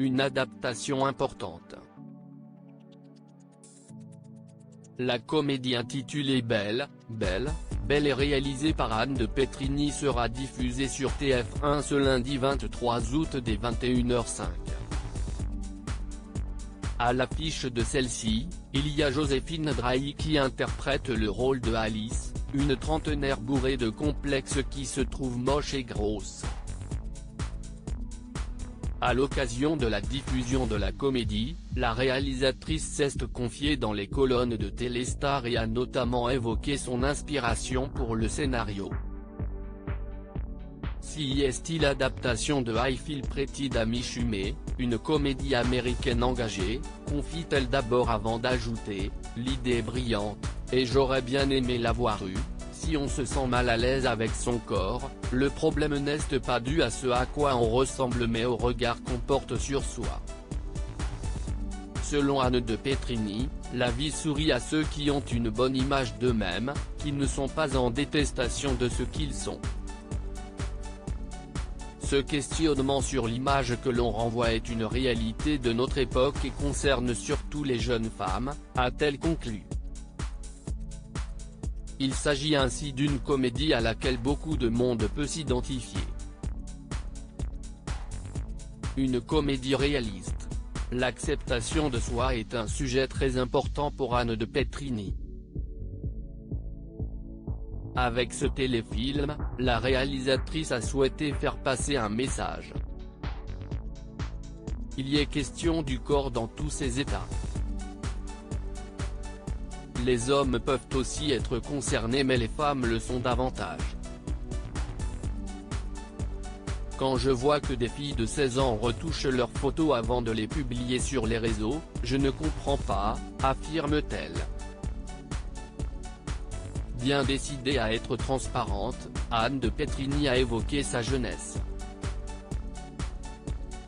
une adaptation importante. La comédie intitulée Belle, Belle, Belle est réalisée par Anne de Petrini sera diffusée sur TF1 ce lundi 23 août dès 21h05. À l'affiche de celle-ci, il y a Joséphine Drahi qui interprète le rôle de Alice, une trentenaire bourrée de complexes qui se trouve moche et grosse. À l'occasion de la diffusion de la comédie, la réalisatrice s'est confiée dans les colonnes de Téléstar et a notamment évoqué son inspiration pour le scénario. Si est-il l'adaptation de I Feel Pretty d'Amy Schumer, une comédie américaine engagée, confie-t-elle d'abord avant d'ajouter, l'idée est brillante, et j'aurais bien aimé l'avoir eue. Si on se sent mal à l'aise avec son corps, le problème n'est pas dû à ce à quoi on ressemble mais au regard qu'on porte sur soi. Selon Anne de Petrini, la vie sourit à ceux qui ont une bonne image d'eux-mêmes, qui ne sont pas en détestation de ce qu'ils sont. Ce questionnement sur l'image que l'on renvoie est une réalité de notre époque et concerne surtout les jeunes femmes, a-t-elle conclu. Il s'agit ainsi d'une comédie à laquelle beaucoup de monde peut s'identifier. Une comédie réaliste. L'acceptation de soi est un sujet très important pour Anne de Petrini. Avec ce téléfilm, la réalisatrice a souhaité faire passer un message. Il y est question du corps dans tous ses états. Les hommes peuvent aussi être concernés mais les femmes le sont davantage. Quand je vois que des filles de 16 ans retouchent leurs photos avant de les publier sur les réseaux, je ne comprends pas, affirme-t-elle. Bien décidée à être transparente, Anne de Petrini a évoqué sa jeunesse.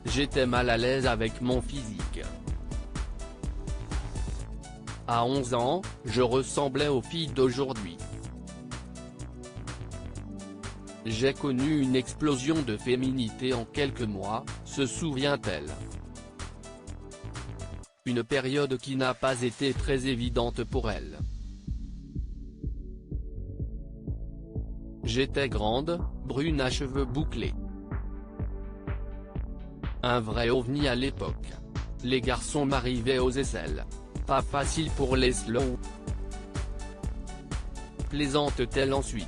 J'étais mal à l'aise avec mon physique. À 11 ans, je ressemblais aux filles d'aujourd'hui. J'ai connu une explosion de féminité en quelques mois, se souvient-elle. Une période qui n'a pas été très évidente pour elle. J'étais grande, brune à cheveux bouclés. Un vrai ovni à l'époque. Les garçons m'arrivaient aux aisselles. Pas facile pour les slow. Plaisante-t-elle ensuite.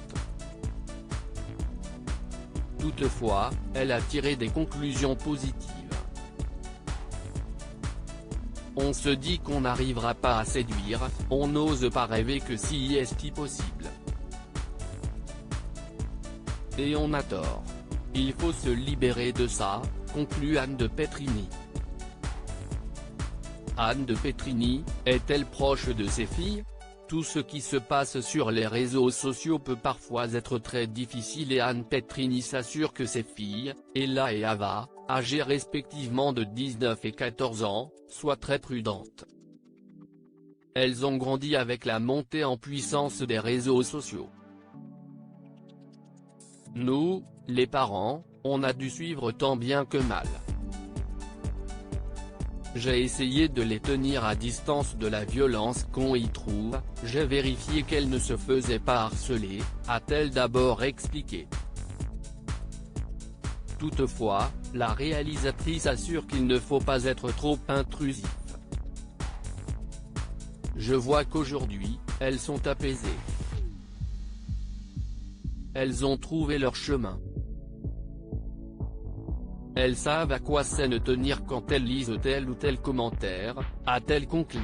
Toutefois, elle a tiré des conclusions positives. On se dit qu'on n'arrivera pas à séduire, on n'ose pas rêver que si est possible. Et on a tort. Il faut se libérer de ça, conclut Anne de Petrini. Anne de Petrini, est-elle proche de ses filles? Tout ce qui se passe sur les réseaux sociaux peut parfois être très difficile et Anne Petrini s'assure que ses filles, Ella et Ava, âgées respectivement de 19 et 14 ans, soient très prudentes. Elles ont grandi avec la montée en puissance des réseaux sociaux. Nous, les parents, on a dû suivre tant bien que mal. J'ai essayé de les tenir à distance de la violence qu'on y trouve, j'ai vérifié qu'elles ne se faisaient pas harceler, a-t-elle d'abord expliqué. Toutefois, la réalisatrice assure qu'il ne faut pas être trop intrusif. Je vois qu'aujourd'hui, elles sont apaisées. Elles ont trouvé leur chemin. Elles savent à quoi c'est ne tenir quand elles lisent tel ou tel commentaire, a-t-elle conclu.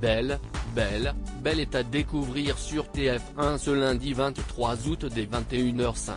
Belle, Belle, Belle est à découvrir sur TF1 ce lundi 23 août dès 21h05.